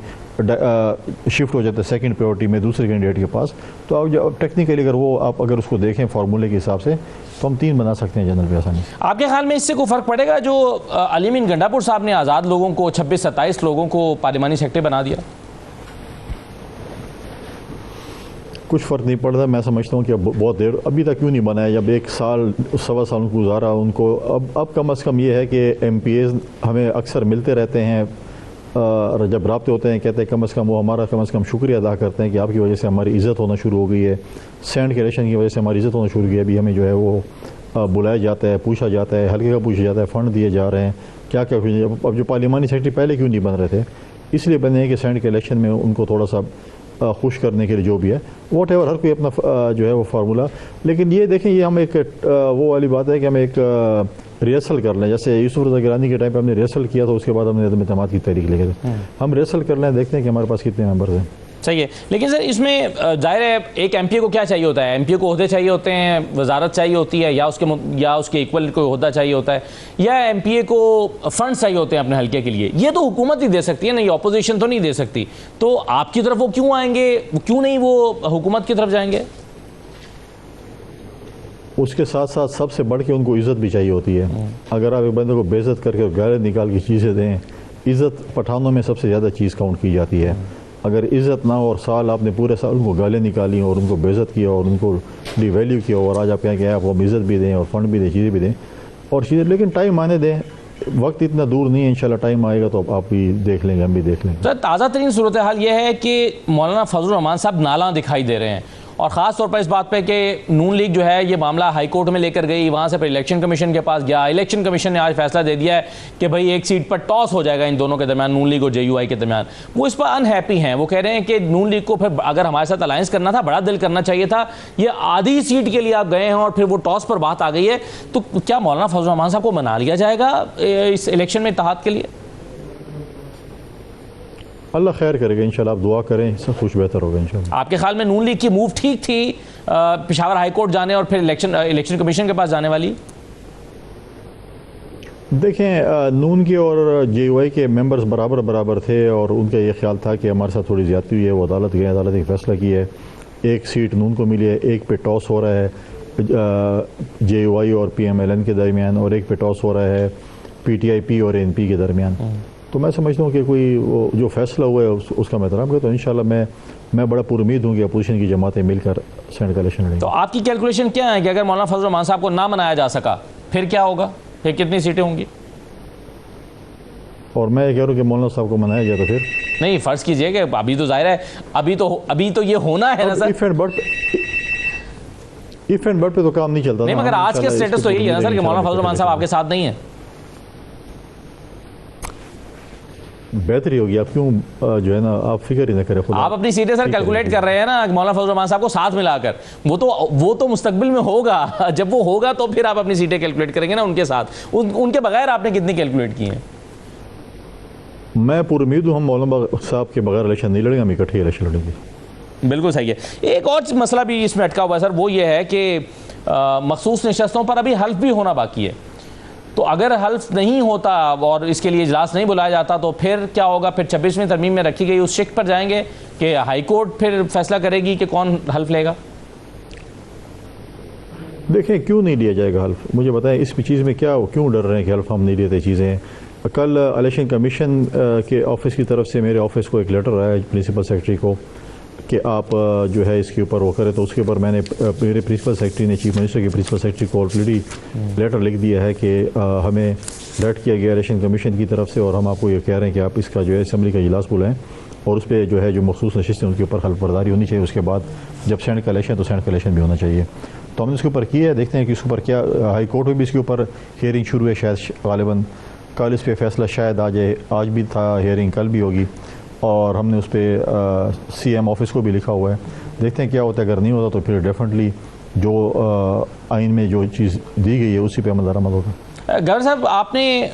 शिफ्ट हो जाते हैं सेकंड प्रायोरिटी में दूसरे कैंडिडेट के पास। तो आप जब टेक्निकली अगर उसको देखें फार्मूले के हिसाब से, तो हम 3 बना सकते हैं जनरल पे आसानी। आपके ख्याल में इससे कोई फ़र्क पड़ेगा जो अलीमीन गंडापुर साहब ने आज़ाद लोगों को 26-27 लोगों को पार्लिमानी सेक्रेटरी बना दिया? कुछ फ़र्क नहीं पड़ता। मैं समझता हूँ कि अब बहुत देर अभी तक क्यों नहीं बनाया, जब 1 साल 1.25 साल गुजारा उनको। अब कम अज़ कम ये है कि MPs हमें अक्सर मिलते रहते हैं, जब राब्ते होते हैं, कहते हैं कम अज़ कम वो हमारा कम अज़ कम शुक्रिया अदा करते हैं कि आपकी वजह से हमारी इज़्ज़त होना शुरू हो गई है। सेनेट के इलेक्शन की वजह से हमारी इज़्ज़त होना शुरू हो गई है। अभी हमें जो है वो बुलाया जाता है, पूछा जाता है, हल्के का पूछा जाता है, फ़ंड दिए जा रहे हैं, क्या क्या। अब जो पार्लिमानी सेक्रेटरी पहले क्यों नहीं बन रहे थे, इसलिए बने हैं कि सेनेट के इलेक्शन में उनको थोड़ा सा खुश करने के लिए, जो भी है वॉट एवर, हर कोई अपना जो है वो फार्मूला। लेकिन ये देखें, ये हम एक वो वाली बात है कि हम एक रिहर्सल कर लें। जैसे यूसुफ रज़ा गिलानी के टाइम पे हमने रिहर्सल किया था, उसके बाद हमने इत्तेमाद की तहरीक लेके थे। हम रिहर्सल कर लें, देखते हैं कि हमारे पास कितने मेंबर्स हैं। सही है। लेकिन सर इसमें जाहिर है एक MPA को क्या चाहिए होता है? MPA को ओहदे चाहिए होते हैं, वजारत चाहिए होती है, या उसके इक्वल कोई ओहदा चाहिए होता है, या MPA को फंड चाहिए होते हैं अपने हल्के के लिए? ये तो हुकूमत ही दे सकती है ना, ये ऑपोजिशन तो नहीं दे सकती। तो आपकी तरफ वो क्यों आएंगे, क्यों नहीं वो हुकूमत की तरफ जाएंगे? उसके साथ साथ सबसे बढ़ के उनको इज़्ज़त भी चाहिए होती है। अगर आप एक बंदे को बेइज्जत करके गाली निकाल के चीज़ें दें, इज़्ज़त पठानों में सबसे ज़्यादा चीज़ काउंट की जाती है। अगर इज़्ज़त ना हो और साल आपने पूरे साल उनको गालियाँ निकाली और उनको बेइज्जत किया और उनको डिवैल्यू किया और आज आप कहें कि आपको हम इज़्ज़त भी दें और फंड भी दें, चीज़ें भी दें और चीज़ें, लेकिन टाइम आने दें, वक्त इतना दूर नहीं है, इंशाल्लाह टाइम आएगा तो आप भी देख लेंगे, हम भी देख लेंगे। सर, ताज़ा तरीन सूरत हाल ये है कि मौलाना फजलुर रहमान साहब नाला दिखाई दे रहे हैं और ख़ास तौर पर इस बात पे कि नून लीग जो है ये मामला हाई कोर्ट में लेकर गई, वहाँ से फिर इलेक्शन कमीशन के पास गया। इलेक्शन कमीशन ने आज फैसला दे दिया है कि भाई एक सीट पर टॉस हो जाएगा इन दोनों के दरमियान, नून लीग और JUI के दरमियान। वो इस पर अनहैप्पी हैं, वो कह रहे हैं कि नून लीग को फिर अगर हमारे साथ अलायंस करना था, बड़ा दिल करना चाहिए था, ये आधी सीट के लिए आप गए हैं और फिर वो टॉस पर बात आ गई है, तो क्या मौलाना फजलुर रहमान साहब को मना लिया जाएगा इस इलेक्शन में इत्तेहाद के लिए? अल्लाह खैर करेगा इंशाल्लाह, आप दुआ करें, सब कुछ बेहतर होगा इंशाल्लाह। आपके ख्याल में नून लीग की मूव ठीक थी, पेशावर हाई कोर्ट जाने और फिर इलेक्शन कमीशन के पास जाने वाली? देखें, नून के और JUI के मेंबर्स बराबर बराबर थे और उनका ये ख्याल था कि हमारे साथ थोड़ी ज़्यादती हुई है, वो अदालत गए, अदालत ने फैसला किया है, एक सीट नून को मिली है, एक पे टॉस हो रहा है JUI और PMLN के दरमियान और एक पे टॉस हो रहा है PTIP और NP के दरमियान। तो मैं समझता हूँ कि कोई जो फैसला हुआ है उसका मैं एहतराम करता हूँ। इंशाल्लाह मैं बड़ा पुरुमीद हूँ कि अपोजिशन की जमातें मिलकर सेनेट का इलेक्शन लड़ेंगे। तो आपकी कैलकुलेशन क्या है कि अगर मौलाना फजलुर रहमान साहब को ना मनाया जा सका फिर क्या होगा, फिर कितनी सीटें होंगी? और मैं ये कह रहा हूँ कि मौलाना साहब को मनाया जाए तो फिर नहीं, फर्ज कीजिए कि अभी तो जाहिर है, अभी तो ये होना है ना सर। इफ एंड बट पे तो काम नहीं चलता नहीं, मगर आज के स्टेटस तो यही है ना सर कि मौलाना फजलुर रहमान साहब आपके साथ नहीं है। बेहतरी होगी, आप क्यों जो है ना, आप फिक्र ही ना करें खुद। आप अपनी सीटें सर कैलकुलेट कर रहे हैं ना मौलाना फजलुर रहमान साहब को साथ मिलाकर, वो तो मुस्तकबिल में होगा, जब वो होगा तो फिर आप अपनी सीटें कैलकुलेट करेंगे ना उनके साथ। उनके बगैर आपने कितनी कैलकुलेट की हैं? मैं पूरी उम्मीद हूँ हम मौलाना साहब के बगैर इलेक्शन नहीं लड़ेंगे, हम इकट्ठे इलेक्शन लड़ेंगे। बिल्कुल सही है। एक और मसला भी इसमें अटका हुआ है सर, वो ये है कि मखसूस नशस्तों पर अभी हल्फ भी होना बाकी है। तो अगर हल्फ नहीं होता और इसके लिए इजलास नहीं बुलाया जाता तो फिर क्या होगा? फिर 26वीं तरमीम में रखी गई उस शिक पर जाएंगे कि हाई कोर्ट फिर फैसला करेगी कि कौन हल्फ लेगा? देखें, क्यों नहीं लिया जाएगा हल्फ, मुझे बताएं इस चीज़ में क्या, क्यों डर रहे हैं कि हल्फ हम नहीं लेते चीज़ें? कल इलेक्शन कमीशन के ऑफिस की तरफ से मेरे ऑफिस को एक लेटर आया प्रिंसिपल सेक्रेटरी को कि आप जो है इसके ऊपर वो करें, तो उसके ऊपर मैंने मेरे प्रिंसिपल सेक्रेटरी ने चीफ मिनिस्टर के प्रिंसिपल सेक्रेटरी को ऑलरेडी लेटर लिख दिया है कि हमें अलर्ट किया गया इलेक्शन कमीशन की तरफ से और हम आपको ये कह रहे हैं कि आप इसका जो है असम्बली का इजलास बुलाएं और उस पर जो है जो मखसूस नशिस्तें उनके ऊपर हल्फ बर्दारी होनी चाहिए। उसके बाद जब सेनेट का इलेक्शन तो सेनेट का इलेक्शन भी होना चाहिए। तो हमने इसके ऊपर किया है, देखते हैं कि इसके ऊपर क्या, हाई कोर्ट में भी इसके ऊपर हियरिंग शुरू है, शायद गालिबन कल इस पर फैसला शायद आ जाए, आज भी था हियरिंग, कल भी होगी और हमने उस पर CM ऑफिस को भी लिखा हुआ है। देखते हैं क्या होता है, अगर नहीं होता तो फिर डेफिनेटली जो आइन में जो चीज़ दी गई है उसी पे अमल दरामद होगा। गवर्नर साहब, आपने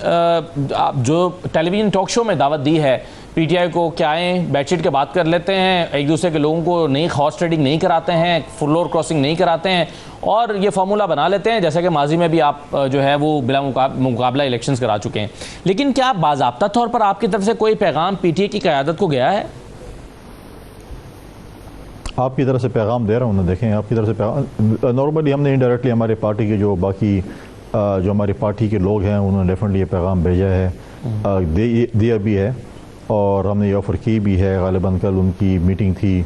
जो टेलीविज़न टॉक शो में दावत दी है PTI को कि आएँ बैठशीट के बात कर लेते हैं, एक दूसरे के लोगों को नई हॉर्स ट्रेडिंग नहीं कराते हैं, फ्लोर क्रॉसिंग नहीं कराते हैं और ये फार्मूला बना लेते हैं जैसे कि माजी में भी आप जो है वो बिला मुकाबला इलेक्शंस करा चुके हैं। लेकिन क्या बाज़ाब्ता तौर पर आपकी तरफ से कोई पैगाम PTI की क़यादत को गया है? आपकी तरफ से पैगाम दे रहा हूँ ना, देखें आपकी तरफ से पैगाम नॉर्मली हमने इनडायरेक्टली हमारे पार्टी के जो बाकी जो हमारी पार्टी के लोग हैं उन्होंने डेफिनेटली ये पैगाम भेजा है, दिया भी है और हमने ये ऑफ़र की भी है। गालिबन कल उनकी मीटिंग थी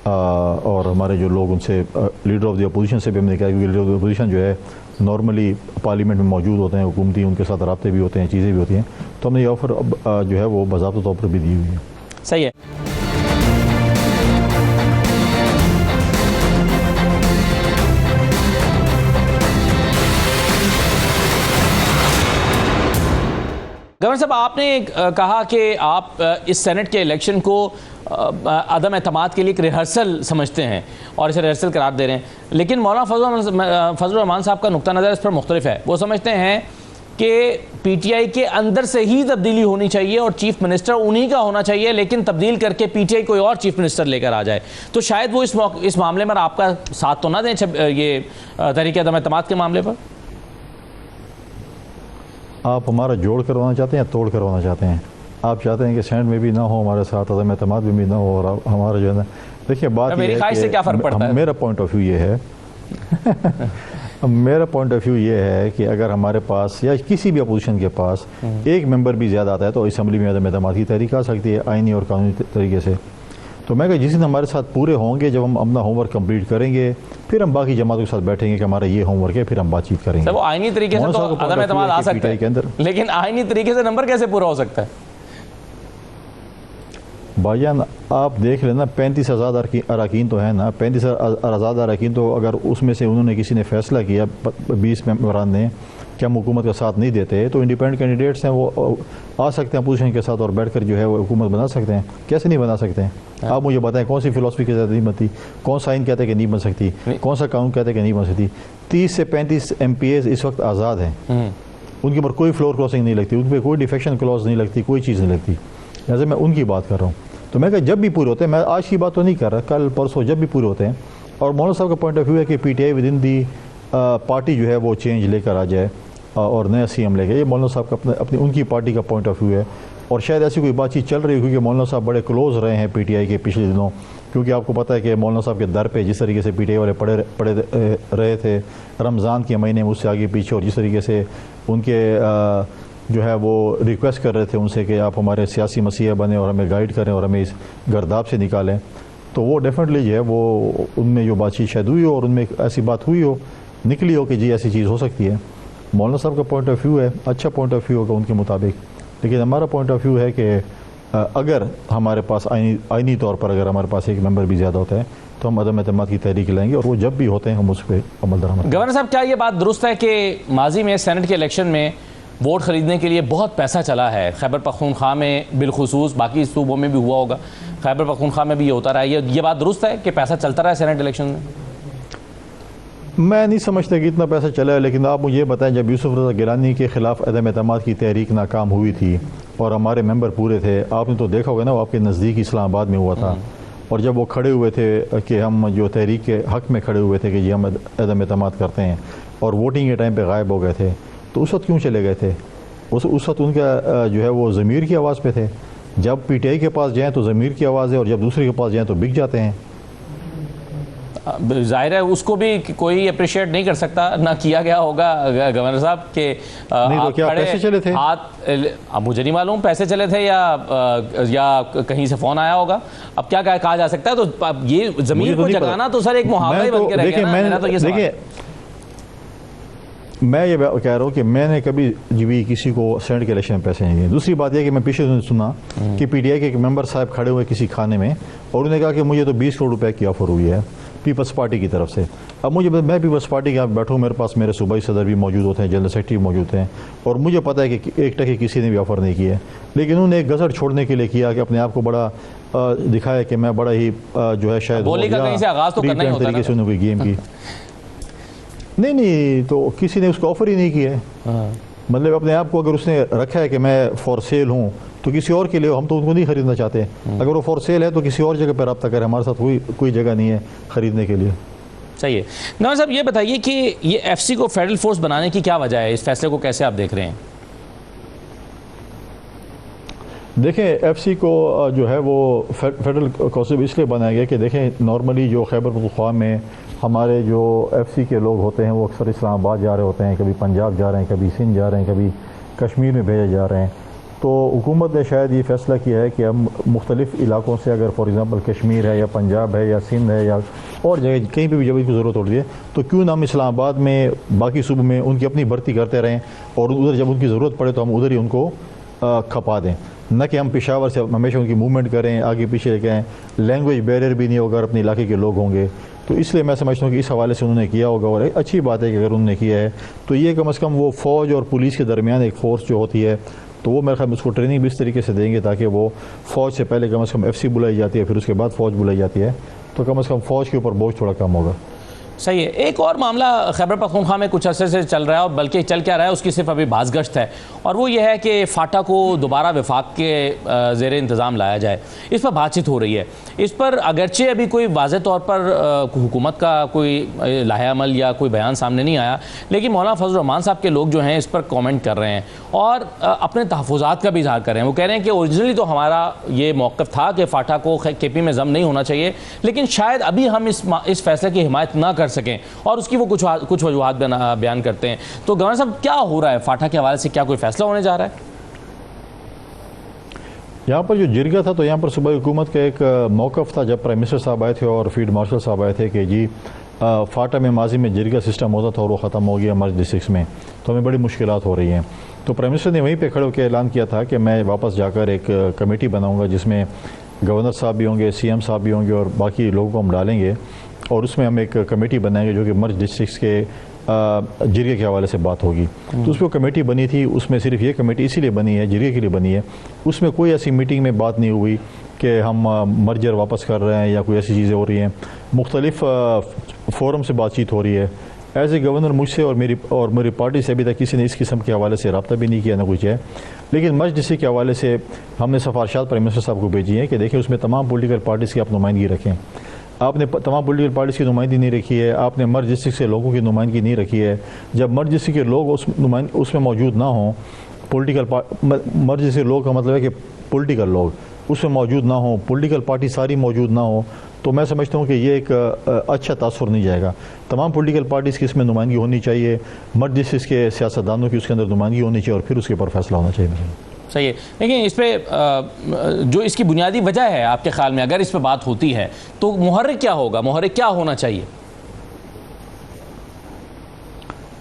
और हमारे जो लोग उनसे लीडर ऑफ द अपोजिशन से भी हमने कहा, क्योंकि लीडर ऑफ द अपोजिशन जो है नॉर्मली पार्लियामेंट में मौजूद होते हैं, हुकूमती उनके साथ राब्ते भी होते हैं, चीज़ें भी होती हैं, तो हमने ये ऑफ़र जो है वो बाज़ाब्ता तौर पर भी दी हुई है। सही है। गवर्नर साहब, आपने कहा कि आप इस सेनेट के इलेक्शन को अदम एतमाद के लिए एक रिहर्सल समझते हैं और इसे रिहर्सल करार दे रहे हैं, लेकिन मौलाना फजलुर रहमान साहब का नुक्ता नज़र इस पर मुख्तलिफ है। वो समझते हैं कि PTI के अंदर से ही तब्दीली होनी चाहिए और चीफ मिनिस्टर उन्हीं का होना चाहिए, लेकिन तब्दील करके PTI कोई और चीफ मिनिस्टर लेकर आ जाए। तो शायद वो इस मामले में आपका साथ तो ना दें, ये तहरीक अदम एतमाद के मामले पर। आप हमारा जोड़ करवाना चाहते हैं या तोड़ करवाना चाहते हैं? आप चाहते हैं कि सेनेट में भी ना हो हमारे साथ, अदम एतमाद में भी ना हो और हमारा जो है ना, देखिए बात मेरी ख्वाहिश से क्या फ़र्क पड़ता है? मेरा पॉइंट ऑफ व्यू ये है मेरा पॉइंट ऑफ व्यू ये है कि अगर हमारे पास या किसी भी अपोजिशन के पास एक मेंबर भी ज़्यादा आता है तो असम्बली में अदम की तहरीक आ सकती है आइनी और कानूनी तरीके से। तो मैं जिस दिन हमारे साथ पूरे होंगे, जब हम अपना होमवर्क कंप्लीट करेंगे, फिर हम बाकी जमातों के साथ बैठेंगे कि हमारा ये होमवर्क है, फिर हम बातचीत करेंगे। वो आइनी तरीके से तो अदम एतमाद आ सकता है, लेकिन आइनी तरीके से नंबर कैसे पूरा हो सकता है? भाईजान आप देख लेना 35 आज़ाद अरकान तो है ना, 35 आज़ाद अरकान तो अगर उसमें से उन्होंने किसी ने फैसला किया 20 मेंबरान ने कि हम हुकूमत का साथ नहीं देते, तो इंडिपेंडेंट कैंडिडेट्स हैं वो आ सकते हैं अपोजिशन के साथ और बैठकर जो है वो हुकूमत बना सकते हैं। कैसे नहीं बना सकते हैं? आप मुझे बताएं कौन सी फिलॉसफी के साथ नहीं बनती, कौन सा आइन कहते हैं कि नहीं बन सकती, कौन सा कानून कहते हैं कि नहीं बन सकती। 30 से 35 MPAs इस वक्त आज़ाद हैं, उनके ऊपर कोई फ्लोर क्रॉसिंग नहीं लगती, उन पर कोई डिफेक्शन क्लॉज नहीं लगती, कोई चीज़ नहीं लगती। जैसे मैं उनकी बात कर रहा हूँ। तो मैं जब भी पूरे होते हैं, मैं आज की बात तो नहीं कर रहा, कल परसों जब भी पूरे होते हैं, और मौलाना साहब का पॉइंट ऑफ व्यू है कि PTI with in the party जो है वो चेंज लेकर आ जाए और नया CM लेके, ये मौलाना साहब का अपनी उनकी पार्टी का पॉइंट ऑफ व्यू है। और शायद ऐसी कोई बातचीत चल रही है क्योंकि मौलाना साहब बड़े क्लोज रहे हैं PTI के पिछले दिनों, क्योंकि आपको पता है कि मौलाना साहब के दर पे जिस तरीके से PTI वाले पड़े रहे थे रमज़ान के महीने में, उससे आगे पीछे, और जिस तरीके से उनके जो है वो रिक्वेस्ट कर रहे थे उनसे कि आप हमारे सियासी मसीहा बने और हमें गाइड करें और हमें इस गर्दाब से निकालें, तो वो डेफिनेटली जो है वो उनमें जो बातचीत शायद हुई हो और उनमें ऐसी बात हुई हो, निकली हो कि जी ऐसी चीज़ हो सकती है। मौलाना साहब का पॉइंट ऑफ व्यू है, अच्छा पॉइंट ऑफ व्यू होगा उनके मुताबिक, लेकिन हमारा पॉइंट ऑफ व्यू है कि अगर हमारे पास आइनी तौर पर अगर हमारे पास एक मेंबर भी ज़्यादा होता है तो हम अदम एतमाद की तहरीक लाएंगे, और वो जब भी होते हैं हम उस पर अमल दरामद। गवर्नर साहब, क्या ये बात दुरुस्त है कि माजी में सेनेट के इलेक्शन में वोट ख़रीदने के लिए बहुत पैसा चला है? खैबर पख्तूनख्वा में बिलखुसूस, बाकी सूबों में भी हुआ होगा, खैबर पख्तूनख्वा में भी ये होता रहा है। ये बात दुरुस्त है कि पैसा चलता रहा है सेनेट इलेक्शन में? मैं नहीं समझता कि इतना पैसा चला है, लेकिन आप मुझे ये बताएं, जब यूसुफ रज़ा गिलानी के ख़िलाफ़ अदम एतमाद की तहरीक नाकाम हुई थी और हमारे मेंबर पूरे थे, आपने तो देखा होगा ना, वो आपके नज़दीक इस्लामाबाद में हुआ था, और जब वो खड़े हुए थे कि हम जो तहरीक के हक़ में खड़े हुए थे कि जी हम अदम एतमाद करते हैं, और वोटिंग के टाइम पर गायब हो गए थे, तो उस वक्त क्यों चले गए थे? उस वक्त उनका जो है वो ज़मीर की आवाज़ पे थे। जब PTI के पास जाएँ तो ज़मीर की आवाज़ है, और जब दूसरे के पास जाएँ तो बिक जाते हैं। जाहिर है उसको भी कोई अप्रिशिएट नहीं कर सकता, ना किया गया होगा गवर्नर साहब के नहीं तो क्या पैसे चले थे? अब मुझे नहीं मालूम पैसे चले थे या कहीं से फ़ोन आया होगा, अब क्या कहा जा सकता है। तो ये ज़मीर को जगाना तो सर एक मुहावरा ही बन के रह गया ना। मैं ये कह रहा हूँ कि मैंने कभी भी किसी को सेनेट के इलेक्शन में पैसे नहीं दिए। दूसरी बात यह कि मैं पिछले दिन सुना कि PTI के एक मेंबर साहब खड़े हुए किसी खाने में और उन्होंने कहा कि मुझे तो 20 करोड़ रुपए की ऑफ़र हुई है पीपल्स पार्टी की तरफ से। अब मैं पीपल्स पार्टी के यहाँ बैठूँ, मेरे पास मेरे सूबाई सदर भी मौजूद होते हैं, जनरल सेक्रेटरी मौजूद हैं, और मुझे पता है कि 1 टके किसी ने भी ऑफ़र नहीं किया है, लेकिन उन्होंने एक गज़र छोड़ने के लिए किया कि अपने आप को बड़ा दिखाया कि मैं बड़ा ही जो है शायद तरीके से उन्होंने कोई गेम की। नहीं, तो किसी ने उसको ऑफ़र ही नहीं किया है। मतलब अपने आप को अगर उसने रखा है कि मैं फॉर सेल हूँ तो किसी और के लिए, हम तो उनको नहीं ख़रीदना चाहते। अगर वो फॉर सेल है तो किसी और जगह पर रब्ता करें, हमारे साथ कोई जगह नहीं है ख़रीदने के लिए। सही है। नवाज़ साहब ये बताइए कि ये FC को फेडरल फोर्स बनाने की क्या वजह है, इस फैसले को कैसे आप देख रहे हैं? देखें, FC को जो है वो फेडरल कौंसिल इसलिए बनाया गया कि देखें नॉर्मली जो खैबर पख्तूनख्वा में हमारे जो FC के लोग होते हैं वो अक्सर इस्लामाबाद जा रहे होते हैं, कभी पंजाब जा रहे हैं, कभी सिंध जा रहे हैं, कभी कश्मीर में भेजे जा रहे हैं। तो हुकूमत ने शायद ये फ़ैसला किया है कि हम मुख्तलिफ़ इलाकों से, अगर फॉर एग्ज़ाम्पल कश्मीर है या पंजाब है या सिंध है या और जगह कहीं पर भी जब इसकी ज़रूरत होती है तो क्यों ना हम इस्लामाबाद में बाकी सूबों में उनकी अपनी भर्ती करते रहें, और उधर जब उनकी ज़रूरत पड़े तो हम उधर ही उनको खपा दें, न कि हम पेशावर से हमेशा उनकी मूवमेंट करें, आगे पीछे लेके आएँ। लैंग्वेज बैरियर भी नहीं होगा, अपने इलाके के लोग होंगे। तो इसलिए मैं समझता हूँ कि इस हवाले से उन्होंने किया होगा, और अच्छी बात है कि अगर उन्होंने किया है तो ये कम से कम वो फ़ौज और पुलिस के दरमियान एक फ़ोर्स जो होती है, तो वो मेरे ख्याल में उसको ट्रेनिंग भी इस तरीके से देंगे ताकि वो फ़ौज से पहले कम FC बुलाई जाती है, फिर उसके बाद फ़ौज बुलाई जाती है, तो कम से कम फ़ौज के ऊपर बोझ थोड़ा कम होगा। सही है। एक और मामला खैबर पख्तूनख्वा में कुछ अरसे से चल रहा है, और बल्कि चल क्या रहा है उसकी सिर्फ अभी बाज़गश्त है, और वो ये है कि फाटा को दोबारा वफाक के ज़ेर इंतज़ाम लाया जाए। इस पर बातचीत हो रही है। इस पर अगरचे अभी कोई वाज़ेह तौर पर हुकूमत का कोई लाहे अमल या कोई बयान सामने नहीं आया, लेकिन मौलाना फजल रहमान साहब के लोग जो हैं इस पर कमेंट कर रहे हैं और अपने तहफ़्फ़ुज़ात का भी इज़हार कर रहे हैं। वो कह रहे हैं कि ओरिजिनली तो हमारा ये मौक़िफ़ था कि फाटा को KP में ज़म नहीं होना चाहिए, लेकिन शायद अभी हम इस फ़ैसले की हिमायत ना कर कर सकें, और उसकी वो कुछ वजूहात बयान करते हैं। तो गवर्नर साहब, क्या हो रहा है फाटा के हवाले से? क्या कोई फैसला होने जा रहा है? यहाँ पर जो जिरगा था, तो यहाँ पर सूबाई हुकूमत का एक मौक़िफ़ था जब प्राइम मिनिस्टर साहब आए थे और फील्ड मार्शल साहब आए थे कि जी फाटा में माजी में जिरगा सिस्टम होता था और वो ख़त्म हो गया मर्ज डिस्ट्रिक्ट में, तो हमें बड़ी मुश्किलात हो रही हैं। तो प्राइम मिनिस्टर ने वहीं पे खड़े होकर ऐलान किया था कि मैं वापस जाकर एक कमेटी बनाऊंगा जिसमें गवर्नर साहब भी होंगे, सीएम साहब भी होंगे और बाकी लोगों को हम डालेंगे, और उसमें हम एक कमेटी बनाएंगे जो कि मर्ज डिस्ट्रिक्ट के जिरगे के हवाले से बात होगी। तो उस पर कमेटी बनी थी, उसमें सिर्फ ये कमेटी इसीलिए बनी है, जिरगे के लिए बनी है। उसमें कोई ऐसी मीटिंग में बात नहीं हुई कि हम मर्जर वापस कर रहे हैं या कोई ऐसी चीज़ें हो रही हैं। मुख्तलिफ फोरम से बातचीत हो रही है। एज ए गवर्नर मुझसे और मेरी पार्टी से अभी तक किसी ने इस किस्म के हवाले से रब्ता भी नहीं किया, ना कुछ है। लेकिन मर्ज डिस्ट्रिक्ट के हवाले से हमने सिफारिशात प्राइम मिनिस्टर साहब को भेजी हैं कि देखिए उसमें तमाम पॉलिटिकल पार्टीज़ की आप नुमाइंदगी रखें। आपने तमाम पॉलिटिकल पार्टीज़ की नुमाइंदगी नहीं रखी है, आपने मर्ज डिस्ट्रिक्ट से लोगों की नुमाइंदगी नहीं रखी है। जब मर्ज डिस्ट्रिक्ट के लोग उसमें मौजूद ना हों, मर्ज डिस्ट्रिक्ट लोग का मतलब है कि पॉलिटिकल लोग उसमें मौजूद ना हों, पॉलिटिकल पार्टी सारी मौजूद ना हो, तो मैं समझता हूँ कि ये एक अच्छा तासुर नहीं जाएगा। तमाम पॉलिटिकल पार्टीज़ की इसमें नुमाइंदगी होनी चाहिए, मर्ज डिस्ट्रिक्ट के सियासतदानों की उसके अंदर नुमाइंदगी होनी चाहिए और फिर उसके ऊपर फैसला होना चाहिए। सही है। लेकिन इस पे जो इसकी बुनियादी वजह है आपके ख्याल में, अगर इस पे बात होती है तो मुहर्रिक क्या होगा, मुहर्रिक क्या होना चाहिए?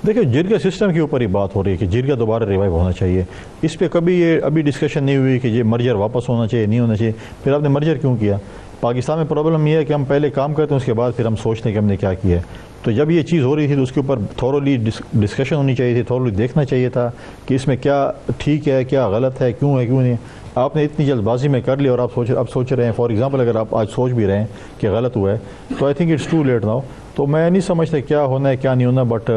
देखिए, जिरगा सिस्टम के ऊपर ही बात हो रही है कि जिरगा दोबारा रिवाइव होना चाहिए। इस पे कभी ये अभी डिस्कशन नहीं हुई कि ये मर्जर वापस होना चाहिए, नहीं होना चाहिए। फिर आपने मर्जर क्यों किया? पाकिस्तान में प्रॉब्लम ये है कि हम पहले काम करते हैं, उसके बाद फिर हम सोचते हैं कि हमने क्या किया है। तो जब ये चीज़ हो रही थी तो उसके ऊपर थॉरोली डिस्कशन होनी चाहिए थी, थॉरोली देखना चाहिए था कि इसमें क्या ठीक है, क्या गलत है, क्यों नहीं। आपने इतनी जल्दबाजी में कर लिया और आप सोच रहे हैं, फॉर एग्जांपल अगर आप आज सोच भी रहे हैं कि गलत हुआ है, तो I think it's too late now. तो मैं नहीं समझता क्या होना है क्या नहीं होना, बट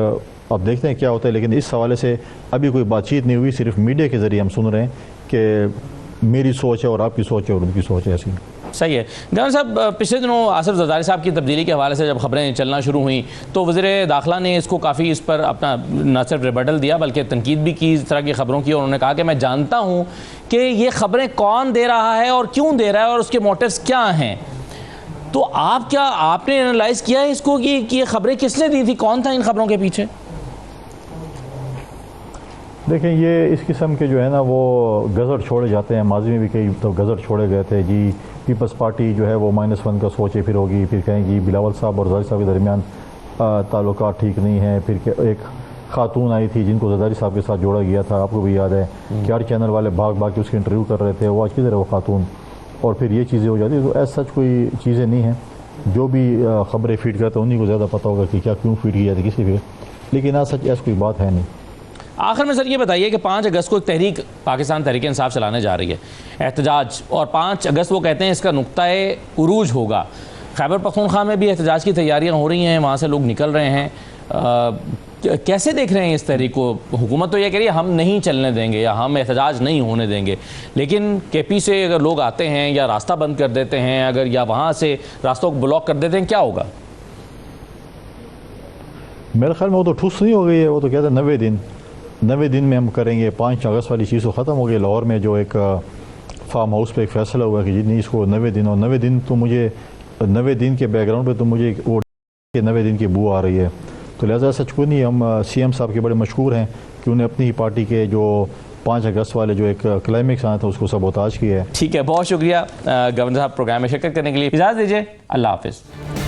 अब देखते हैं क्या होता है। लेकिन इस हवाले से अभी कोई बातचीत नहीं हुई, सिर्फ मीडिया के ज़रिए हम सुन रहे हैं कि मेरी सोच है और आपकी सोच है और उनकी सोच है ऐसी। सही है। गवर्नर साहब, पिछले दिनों आसिफ जरदारी साहब की तब्दीली के हवाले से जब खबरें चलना शुरू हुई तो वज़ीर दाखिला ने इसको काफ़ी इस पर अपना न सिर्फ रिबटल दिया बल्कि तनकीद भी की इस तरह की खबरों की, और उन्होंने कहा कि मैं जानता हूँ कि ये खबरें कौन दे रहा है और क्यों दे रहा है और उसके मोटिव्स क्या हैं। तो आपने एनालाइज किया है इसको कि ये खबरें किसने दी थी, कौन था इन खबरों के पीछे? देखें, ये इस किस्म के जो है ना वो गज़र छोड़े जाते हैं। माजी में भी कई तो गज़र छोड़े गए थे जी। पीपल्स पार्टी जो है वो -1 का सोचे फिर होगी, फिर कहेंगी बिलावल साहब और जरदारी साहब के दरमियान ताल्लुकात ठीक नहीं है। फिर एक खातून आई थी जिनको जरदारी साहब के साथ जोड़ा गया था, आपको भी याद है कि हर चैनल वाले भाग के उसके इंटरव्यू कर रहे थे, वो आज किधर है वो खातून, और फिर ये चीज़ें हो जाती। तो ऐसा सच कोई चीज़ें नहीं हैं। जो भी खबरें फीड करते हैं उन्हीं को ज़्यादा पता होगा कि क्या क्यों फीड किया जाती किसी भी, लेकिन आज सच ऐसी कोई बात है नहीं। आखिर में सर ये बताइए कि 5 अगस्त को एक तहरीक पाकिस्तान तहरीक इंसाफ चलाने जा रही है, एहतजाज, और 5 अगस्त वो कहते हैं इसका नुक्ताए उरूज होगा। खैबर पख्तूनख्वा में भी एहतजाज की तैयारियां हो रही हैं, वहाँ से लोग निकल रहे हैं। कैसे देख रहे हैं इस तहरीक को? हुकूमत तो ये कह रही है हम नहीं चलने देंगे या हम एहतजाज नहीं होने देंगे, लेकिन केपी से अगर लोग आते हैं या रास्ता बंद कर देते हैं, अगर या वहाँ से रास्तों को ब्लॉक कर देते हैं, क्या होगा? मेरे ख्याल में वो तो ठूस नहीं हो गई है। वो तो कहते हैं 90 दिन में हम करेंगे। 5 अगस्त वाली चीज़ तो ख़त्म हो गई। लाहौर में जो एक फार्म हाउस पे एक फ़ैसला हुआ कि जितनी इसको 90 दिन, और 90 दिन तो मुझे 90 दिन के बैकग्राउंड पे तो मुझे वो 90 दिन की बू आ रही है। तो लिहाजा सच को नहीं, हम सीएम साहब के बड़े मशहूर हैं कि उन्हें अपनी ही पार्टी के जो 5 अगस्त वाले जो एक क्लाइमेक्स आया था उसको सबोताज किया है। ठीक है, बहुत शुक्रिया गवर्नर साहब प्रोग्राम में शिरकत करने के लिए। इजाज़त दीजिए, अल्लाह हाफिज़।